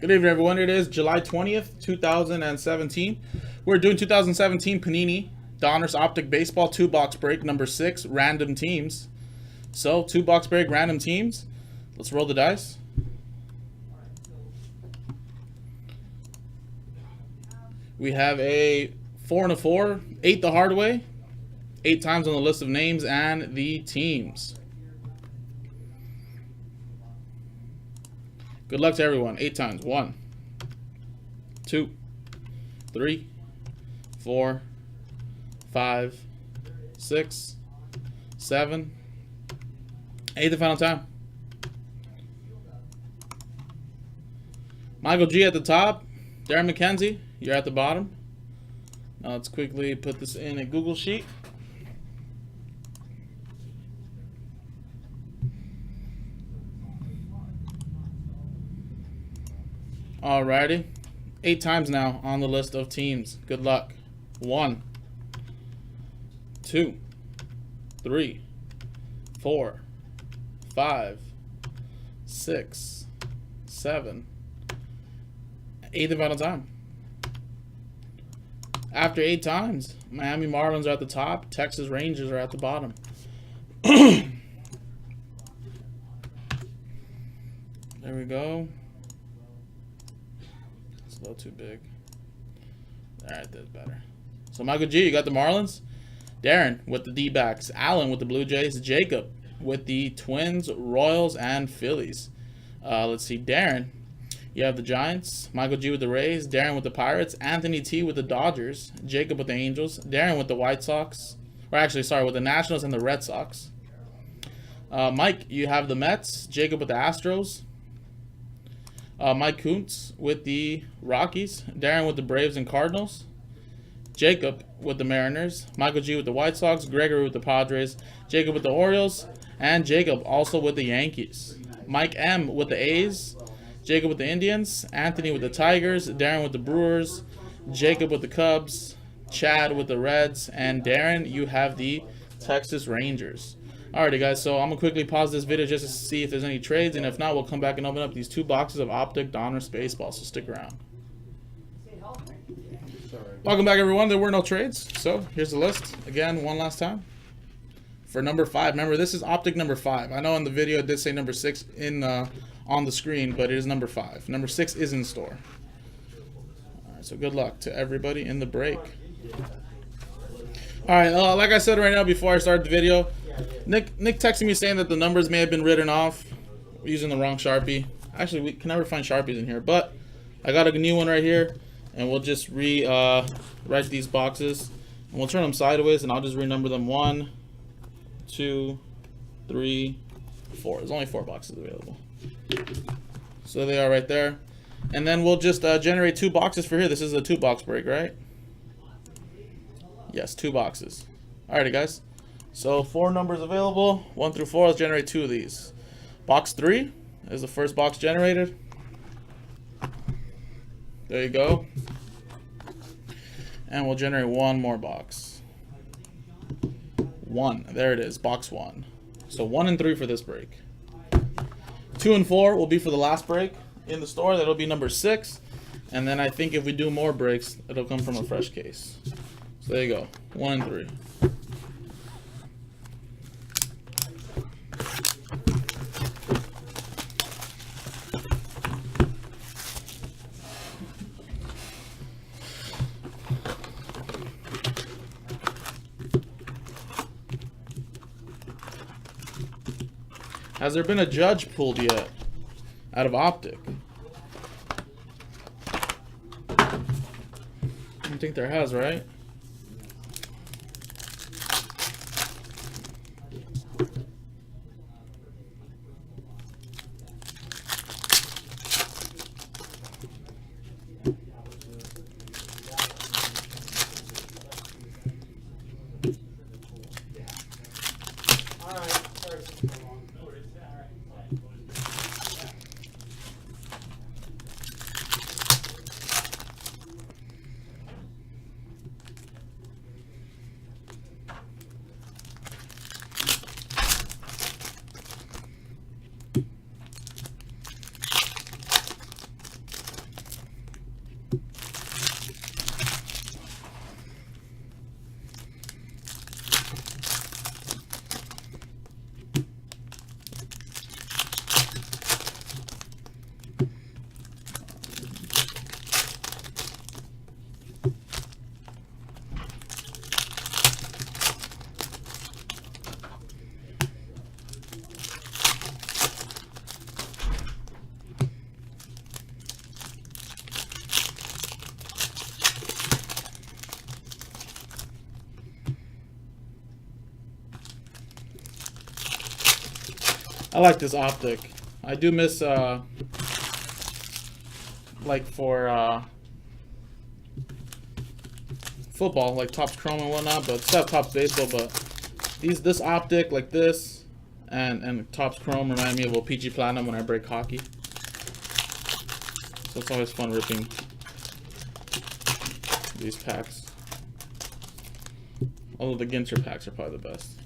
Good evening, everyone. It is July 20th, 2017. We're doing 2017 Panini Donruss Optic Baseball 2-box break number 6, random teams. So, 2-box break, random teams. Let's roll the dice. We have a 4 and a 4, 8 the hard way, 8 times on the list of names and the teams. Good luck to everyone. 8 times. 1, 2, 3, 4, 5, 6, 7, 8 the final time. Michael G at the top. Darren McKenzie, you're at the bottom. Now let's quickly put this in a Google Sheet. Alrighty. 8 times now on the list of teams. Good luck. 1, 2, 3, 4, 5, 6, 7, 8 the final time. After 8 times, Miami Marlins are at the top, Texas Rangers are at the bottom. There we go. It's a little too big. Alright, that's better. So Michael G, you got the Marlins. Darren with the D-backs. Allen with the Blue Jays. Jacob with the Twins, Royals, and Phillies. Let's see, Darren, you have the Giants. Michael G with the Rays. Darren with the Pirates. Anthony T with the Dodgers. Jacob with the Angels. Darren with the White Sox. Or actually, sorry, with the Nationals and the Red Sox. Mike, you have the Mets. Jacob with the Astros. Mike Kuntz with the Rockies. Darren with the Braves and Cardinals. Jacob with the Mariners. Michael G with the White Sox. Gregory with the Padres. Jacob with the Orioles. And Jacob also with the Yankees. Mike M with the A's. Jacob with the Indians. Anthony with the Tigers. Darren with the Brewers. Jacob with the Cubs. Chad with the Reds. And Darren, you have the Texas Rangers. Alrighty, guys, so I'm going to quickly pause this video just to see if there's any trades, and if not, we'll come back and open up these 2 boxes of Optic Donruss Baseball, so stick around. Welcome back, everyone. There were no trades, so here's the list. Again, one last time. For number 5, remember, this is Optic number 5. I know in the video it did say number 6 in on the screen, but it is number 5. Number 6 is in store. Alright, so good luck to everybody in the break. Alright, like I said right now before I started the video, Nick texted me saying that the numbers may have been written off using the wrong Sharpie. Actually, we can never find Sharpies in here, but I got a new one right here, and we'll just write these boxes, and we'll turn them sideways, and I'll just renumber them 1, 2, 3, 4. There's only 4 boxes available. So they are right there. And then we'll just generate 2 boxes for here. This is a 2-box break, right? Yes, 2 boxes. Alrighty, guys. So 4 numbers available, 1 through 4. Let's generate 2 of these. Box 3 is the first box generated. There you go. And we'll generate 1 more box. 1. There it is, box 1. So 1 and 3 for this break. 2 and 4 will be for the last break in the store. That'll be number 6. And then I think if we do more breaks, it'll come from a fresh case. So there you go. 1 and 3. Has there been a judge pulled yet out of Optic? I don't think there has, right? I like this Optic. I do miss like for football, like Topps Chrome and whatnot, but it's not Topps Baseball, but this Optic like this and Topps Chrome remind me of O-Pee-Chee Platinum when I break hockey. So it's always fun ripping these packs. Although the Ginter packs are probably the best.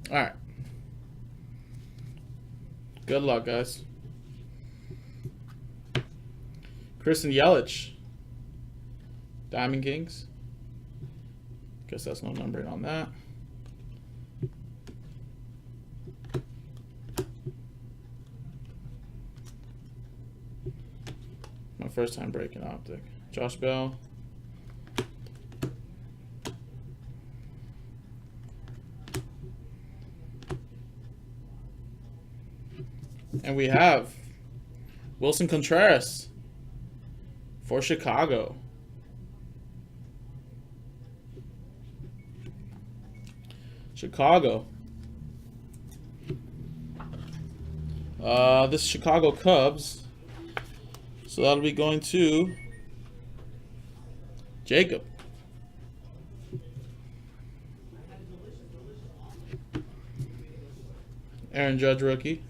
All right. Good luck, guys. Christian Yelich. Diamond Kings. Guess that's no numbering on that. My first time breaking Optic. Josh Bell. And we have Wilson Contreras for Chicago. Chicago. This Chicago Cubs. So that'll be going to Jacob. Aaron Judge rookie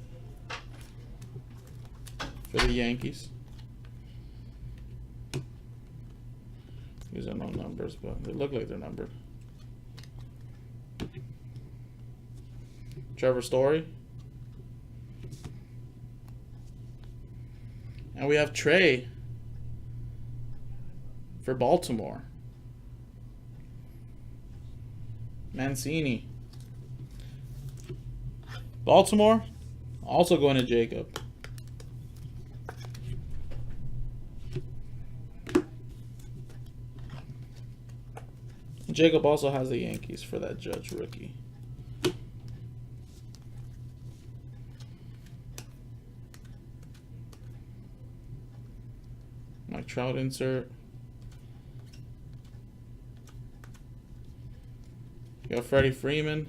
for the Yankees. These are no numbers, but they look like they're numbered. Trevor Story. And we have Trey for Baltimore. Mancini. Baltimore, also going to Jacob. Jacob also has the Yankees for that Judge rookie. Mike Trout insert. You got Freddie Freeman.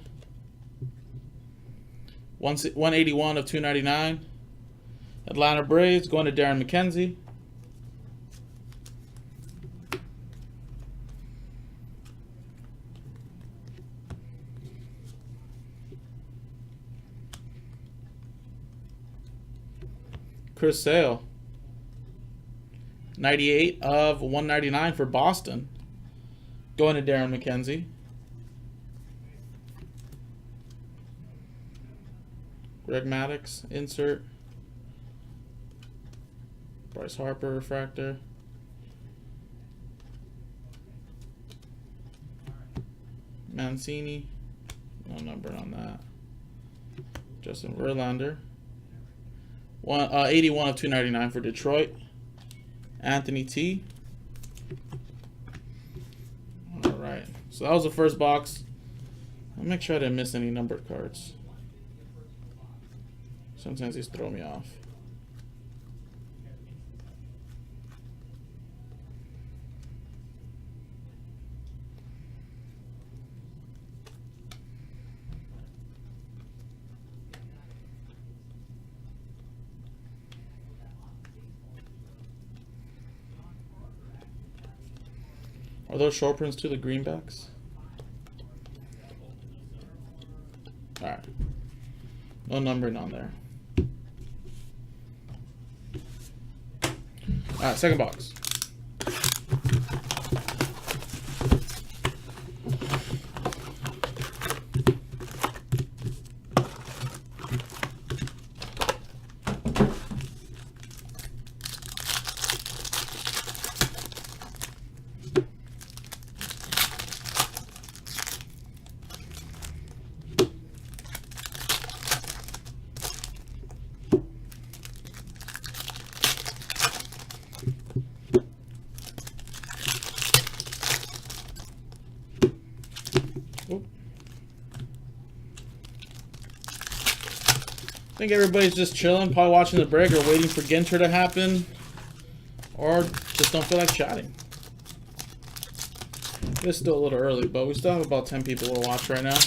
181 of 299. Atlanta Braves going to Darren McKenzie. Chris Sale. 98 of 199 for Boston. Going to Darren McKenzie. Greg Maddux, insert. Bryce Harper, refractor. Mancini, no number on that. Justin Verlander. 81 of 299 for Detroit. Anthony T. All right, so that was the first box. I'll make sure I didn't miss any numbered cards. Sometimes these throw me off. Are those short prints to the greenbacks? All right. No numbering on there. All right, second box. think everybody's just chilling, probably watching the break or waiting for Ginter to happen. Or just don't feel like chatting. It's still a little early, but we still have about 10 people to watch right now.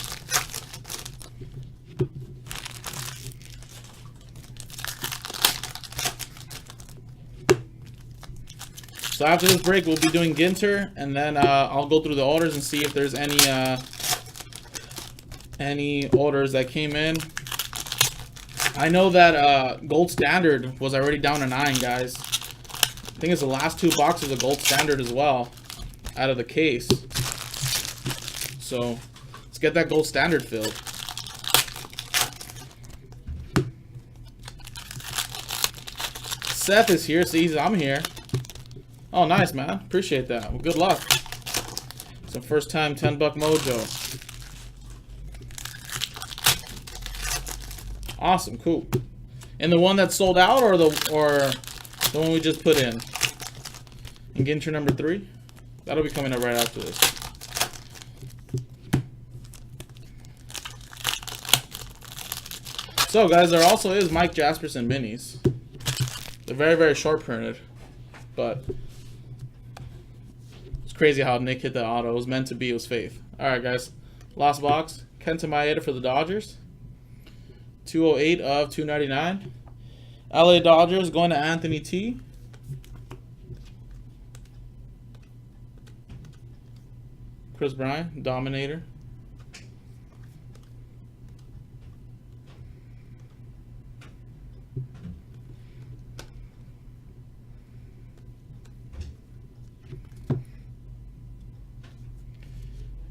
So after this break, we'll be doing Ginter, and then I'll go through the orders and see if there's any orders that came in. I know that Gold Standard was already down to 9, guys. I think it's the last 2 boxes of Gold Standard as well, out of the case. So let's get that Gold Standard filled. Seth is here. See, I'm here. Oh, nice, man. Appreciate that. Well, good luck. Some first time $10 mojo. Awesome, cool. And the one that sold out, or the one we just put in? And Ginter number 3? That'll be coming up right after this. So, guys, there also is Mike Jasperson minis. They're very, very short printed, but it's crazy how Nick hit the auto. It was meant to be. It was faith. All right, guys. Last box. Kenta Maeda for the Dodgers. 208 of 299. LA Dodgers going to Anthony T. Chris Bryant, Dominator.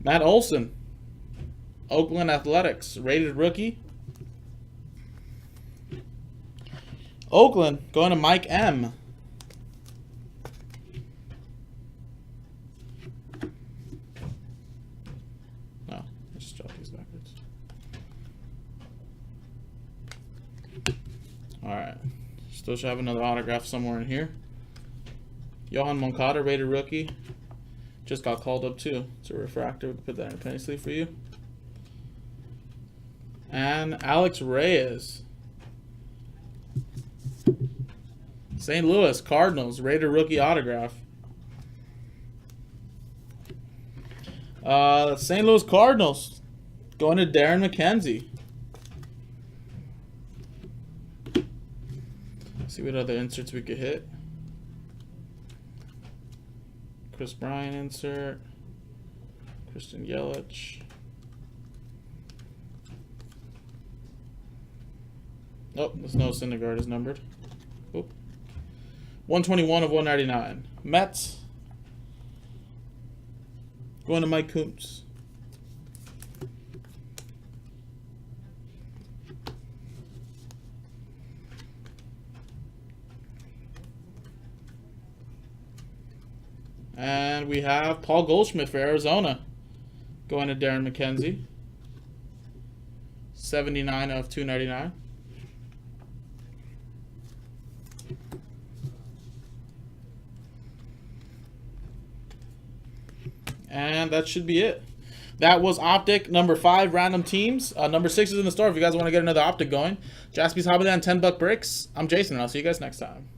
Matt Olson, Oakland Athletics, rated rookie. Oakland going to Mike M. No, let's drop these backwards. All right, still should have another autograph somewhere in here. Johan Moncada, rated rookie. Just got called up too. It's a refractor. We can put that in a penny sleeve for you. And Alex Reyes. St. Louis Cardinals, rated rookie autograph. St. Louis Cardinals going to Darren McKenzie. See what other inserts we could hit. Chris Bryant insert. Christian Yelich. Oh, there's no Syndergaard is numbered. Oop. 121 of 199. Mets. Going to Mike Coombs. And we have Paul Goldschmidt for Arizona. Going to Darren McKenzie. 79 of 299. And that should be it. That was Optic number 5, random teams. Number 6 is in the store if you guys want to get another Optic going. Jaspy's Hobbyland, $10 bricks. I'm Jason, and I'll see you guys next time.